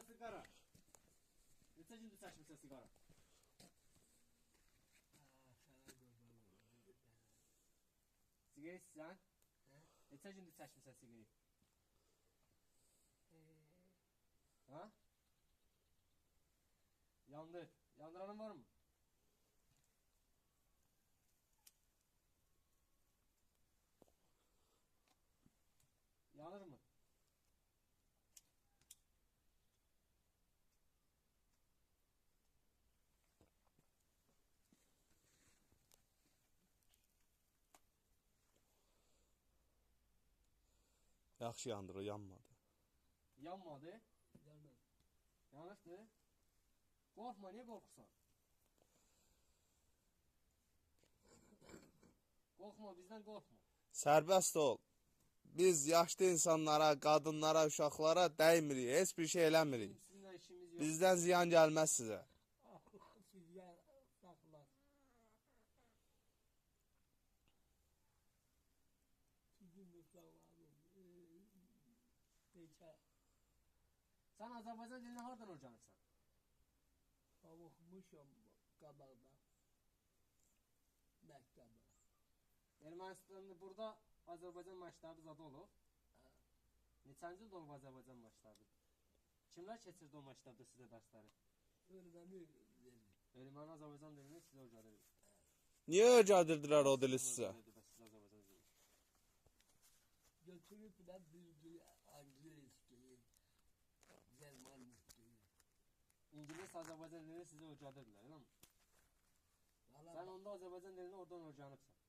sigara. Neçə gündür çəkmirsən sigara? Sigara içsən? Neçə gündür çəkmirsən sigara? Ha? Yandı. Yandıranın var mı? Yanır mı? Yaxşı yandır, o yanmadı. Yanmadı. Yanır. Yanıqdır. Qorxma, niyə qorxursan? Qorxma, bizdən qorxma. Sərbəst ol. Biz yaşlı insanlara, qadınlara, uşaqlara dəymirik, heç bir şey eləmirik. Sizinlə işimiz yox. Bizdən ziyan gəlməz sizə. Sizler saklar. Sizin de sağlarım. Neçə Sən Azərbaycan dilini hardan öyrənirsən? oxumuşam qabaqda. Məktəbə. Ermənistanda burada Azərbaycan məktəbi zadı olub. Neçənci ildə olub Azərbaycan məktəbi? Kimlər keçirdi o məktəbdə sizə dərsləri? Öyrəni verir. Erməni Azərbaycan dilini sizə öyrədir. Niyə öyrədirdilər o dili sizə? Götürüb də bir dil angliski, Germanski. İngilis Azərbaycan dilini sizə öyrədirdilər, elə mi? Sən onda Azərbaycan dilini oradan öyrənibsən.